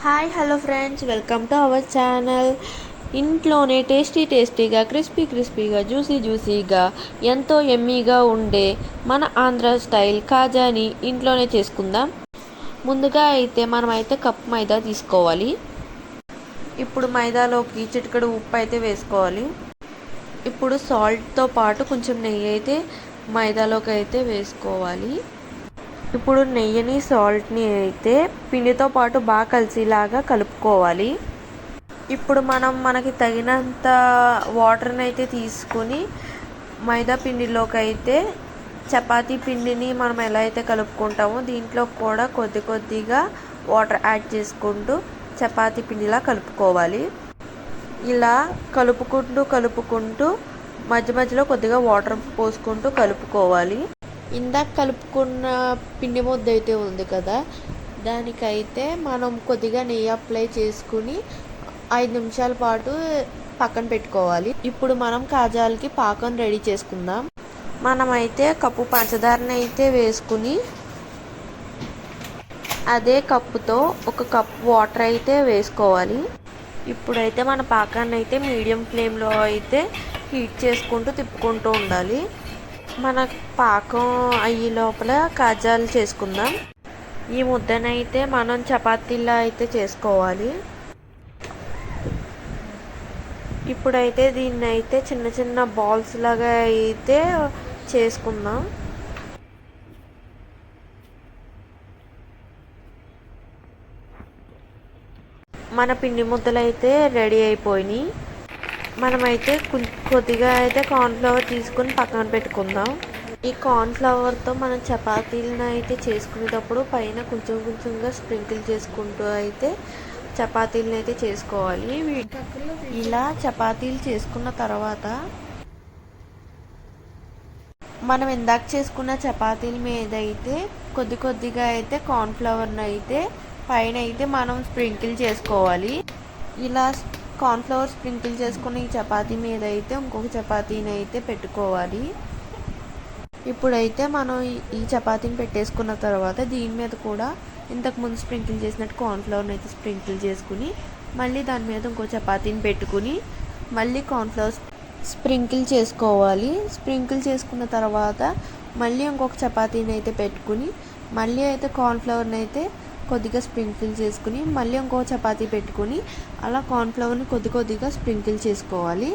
Hi hello friends, welcome to our channel. ఇంట్లోనే టేస్టీగా క్రిస్పీగా జ్యూసీగా ఎంతో యమ్మీగా ఉండే మన ఆంధ్ర స్టైల్ కాజాని ఇంట్లోనే చేసుకుందాం. ముందుగా అయితే మనమైతే కప్ మైదా తీసుకోవాలి. ఇప్పుడు మైదాలోకి చిటికెడు ఉప్పు అయితే వేసుకోవాలి. ఇప్పుడు సాల్ట్తో పాటు కొంచెం నెయ్యి అయితే మైదాలోకి అయితే వేసుకోవాలి. ఇప్పుడు నెయ్యిని సాల్ట్ని అయితే పిండితో పాటు బాగా కలిసేలాగా కలుపుకోవాలి. ఇప్పుడు మనకి తగినంత వాటర్ని అయితే తీసుకుని మైదా పిండిలోకి అయితే చపాతీ పిండిని మనం ఎలా అయితే కలుపుకుంటామో దీంట్లో కూడా కొద్దిగా వాటర్ యాడ్ చేసుకుంటూ చపాతీ పిండిలా కలుపుకోవాలి. ఇలా కలుపుకుంటూ మధ్యలో కొద్దిగా వాటర్ పోసుకుంటూ కలుపుకోవాలి. ఇందాక కలుపుకున్న పిండి ముద్ద అయితే ఉంది కదా, దానికైతే మనం కొద్దిగా నెయ్యి అప్లై చేసుకుని 5 నిమిషాల పాటు పక్కన పెట్టుకోవాలి. ఇప్పుడు మనం కాజాలకి పాకం రెడీ చేసుకుందాం. మనమైతే కప్పు పంచదారని అయితే వేసుకుని అదే కప్పుతో 1 కప్పు వాటర్ అయితే వేసుకోవాలి. ఇప్పుడైతే మన పాకాన్ని అయితే మీడియం ఫ్లేమ్లో అయితే హీట్ చేసుకుంటూ తిప్పుకుంటూ ఉండాలి. మన పాకం అయ్యే లోపల కాజాలు చేసుకుందాం. ఈ ముద్దనైతే మనం చపాతీలా అయితే చేసుకోవాలి. ఇప్పుడైతే దీన్ని అయితే చిన్న బాల్స్ లాగా అయితే చేసుకుందాం. మన పిండి ముద్దలు అయితే రెడీ అయిపోయినాయి. మనమైతే కొద్దిగా అయితే కార్న్ఫ్లవర్ తీసుకుని పక్కన పెట్టుకుందాం. ఈ కార్న్ఫ్లవర్తో మనం చపాతీలను అయితే చేసుకునేటప్పుడు పైన కొంచెంగా స్ప్రింకిల్ చేసుకుంటూ అయితే చపాతీలను అయితే చేసుకోవాలి. ఇలా చపాతీలు చేసుకున్న తర్వాత మనం ఇందాక చేసుకున్న చపాతీల మీద అయితే కొద్దిగా అయితే కార్న్ఫ్లవర్ని అయితే పైన అయితే మనం స్ప్రింకిల్ చేసుకోవాలి. ఇలా కార్న్ఫ్లవర్ స్ప్రింకిల్ చేసుకుని ఈ చపాతీ మీద అయితే ఇంకొక చపాతీని అయితే పెట్టుకోవాలి. ఇప్పుడైతే మనం ఈ చపాతీని పెట్టేసుకున్న తర్వాత దీని మీద కూడా ఇంతకుముందు స్ప్రింకిల్ చేసినట్టు కార్న్ఫ్లవర్ని అయితే స్ప్రింకిల్ చేసుకుని మళ్ళీ దాని మీద ఇంకో చపాతీని పెట్టుకుని మళ్ళీ కార్న్ఫ్లవర్ స్ప్రింకిల్ చేసుకోవాలి. స్ప్రింకిల్ చేసుకున్న తర్వాత మళ్ళీ ఇంకొక చపాతీని అయితే పెట్టుకుని మళ్ళీ అయితే కార్న్ఫ్లవర్ని అయితే కొద్దిగా స్ప్రింకిల్ చేసుకుని మళ్ళీ ఇంకో చపాతీ పెట్టుకుని అలా కార్న్ఫ్లవర్ని కొద్దిగా స్ప్రింకిల్ చేసుకోవాలి.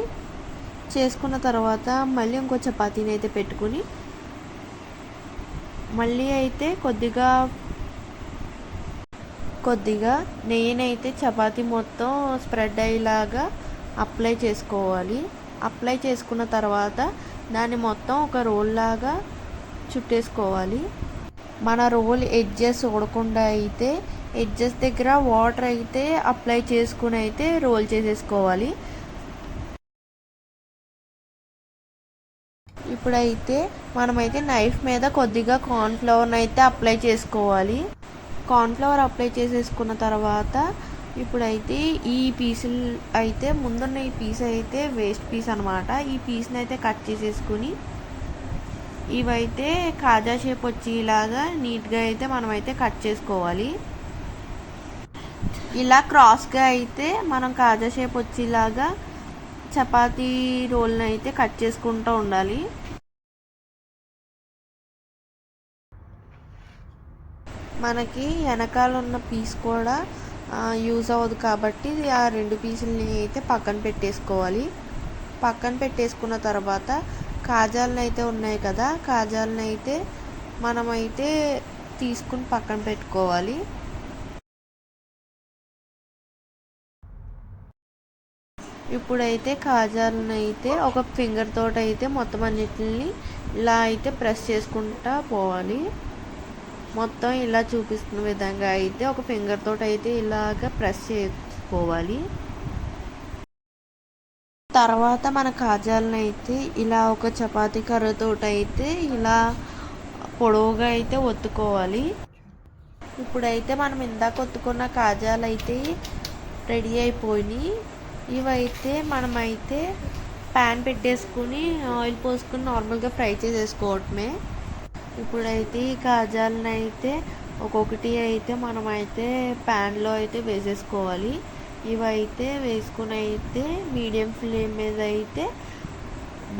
చేసుకున్న తర్వాత మళ్ళీ ఇంకో చపాతీని అయితే పెట్టుకుని మళ్ళీ అయితే కొద్దిగా నెయ్యిని అయితే చపాతీ మొత్తం స్ప్రెడ్ అయ్యేలాగా అప్లై చేసుకోవాలి. అప్లై చేసుకున్న తర్వాత దాన్ని మొత్తం ఒక రోల్ లాగా చుట్టేసుకోవాలి. మన రోల్ ఎడ్జెస్ ఊడకుండా అయితే ఎడ్జెస్ దగ్గర వాటర్ అయితే అప్లై చేసుకుని అయితే రోల్ చేసేసుకోవాలి. ఇప్పుడైతే మనమైతే నైఫ్ మీద కొద్దిగా కార్న్ఫ్లవర్ని అయితే అప్లై చేసుకోవాలి. కార్న్ఫ్లవర్ అప్లై చేసేసుకున్న తర్వాత ఇప్పుడైతే ఈ పీసులు అయితే ముందున్న ఈ పీస్ అయితే వేస్ట్ పీస్ అనమాట. ఈ పీస్ని అయితే కట్ చేసేసుకుని ఇవైతే కాజా షేప్ వచ్చేలాగా నీట్గా అయితే మనమైతే కట్ చేసుకోవాలి. ఇలా క్రాస్గా అయితే మనం కాజా షేప్ వచ్చేలాగా చపాతీ రోల్ని అయితే కట్ చేసుకుంటూ ఉండాలి. మనకి వెనకాల ఉన్న పీస్ కూడా యూజ్ అవ్వదు కాబట్టి ఆ 2 పీసులని అయితే పక్కన పెట్టేసుకోవాలి. పక్కన పెట్టేసుకున్న తర్వాత కాజాలను అయితే ఉన్నాయి కదా, కాజాలను అయితే మనమైతే తీసుకుని పక్కన పెట్టుకోవాలి. ఇప్పుడైతే కాజాలను అయితే ఒక ఫింగర్ తోటి అయితే మొత్తం అన్నిటిని ఇలా అయితే ప్రెస్ చేసుకుంటా పోవాలి. మొత్తం ఇలా చూపిస్తున్న విధంగా అయితే ఒక ఫింగర్ తోటి అయితే ఇలాగ ప్రెస్ చేసుకోవాలి. తర్వాత మన కాజాలను అయితే ఇలా ఒక చపాతీ కర్రతో అయితే ఇలా పొడవుగా అయితే ఒత్తుకోవాలి. ఇప్పుడైతే మనం ఇందాక ఒత్తుకున్న కాజాలు అయితే రెడీ అయిపోయినాయి. ఇవైతే మనమైతే ప్యాన్ పెట్టేసుకుని ఆయిల్ పోసుకుని నార్మల్గా ఫ్రై చేసేసుకోవటమే. ఇప్పుడైతే ఈ కాజాలను అయితే ఒక్కొక్కటి అయితే మనమైతే ప్యాన్లో అయితే వేసేసుకోవాలి. ఇవైతే వేసుకుని అయితే మీడియం ఫ్లేమ్ మీద అయితే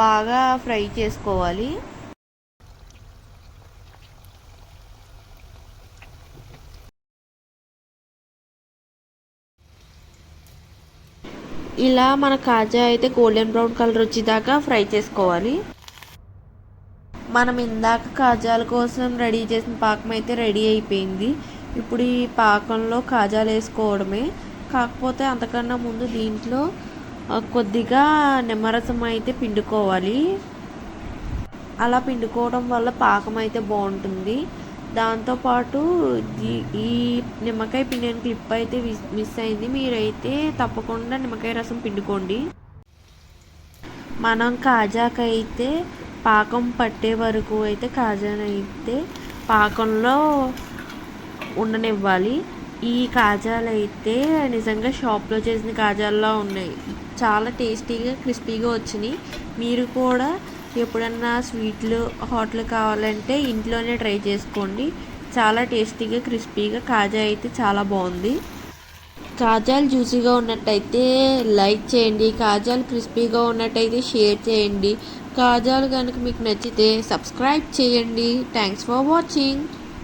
బాగా ఫ్రై చేసుకోవాలి. ఇలా మన కాజా అయితే గోల్డెన్ బ్రౌన్ కలర్ వచ్చేదాకా ఫ్రై చేసుకోవాలి. మనం ఇందాక కాజాల కోసం రెడీ చేసిన పాకం అయితే రెడీ అయిపోయింది. ఇప్పుడు ఈ పాకంలో కాజాలు వేసుకోవడమే. కాకపోతే అంతకన్నా ముందు దీంట్లో కొద్దిగా నిమ్మరసం అయితే పిండుకోవాలి. అలా పిండుకోవడం వల్ల పాకం అయితే బాగుంటుంది. దాంతోపాటు ఈ నిమ్మకాయ పిండిన క్లిప్ అయితే మిస్ అయింది. మీరైతే తప్పకుండా నిమ్మకాయ రసం పిండుకోండి. మనం కాజాకైతే పాకం పట్టే వరకు అయితే కాజానైతే పాకంలో ఉండనివ్వాలి. ఈ కాజాలు అయితే నిజంగా షాప్లో చేసిన కాజాల్లో ఉన్నాయి. చాలా టేస్టీగా క్రిస్పీగా వచ్చినాయి. మీరు కూడా ఎప్పుడన్నా స్వీట్లు హాట్లు కావాలంటే ఇంట్లోనే ట్రై చేసుకోండి. చాలా టేస్టీగా క్రిస్పీగా కాజా అయితే చాలా బాగుంది. కాజాలు జ్యూసీగా ఉన్నట్టయితే లైక్ చేయండి. కాజాలు క్రిస్పీగా ఉన్నట్టయితే షేర్ చేయండి. కాజాలు కనుక మీకు నచ్చితే సబ్స్క్రైబ్ చేయండి. Thanks for watching.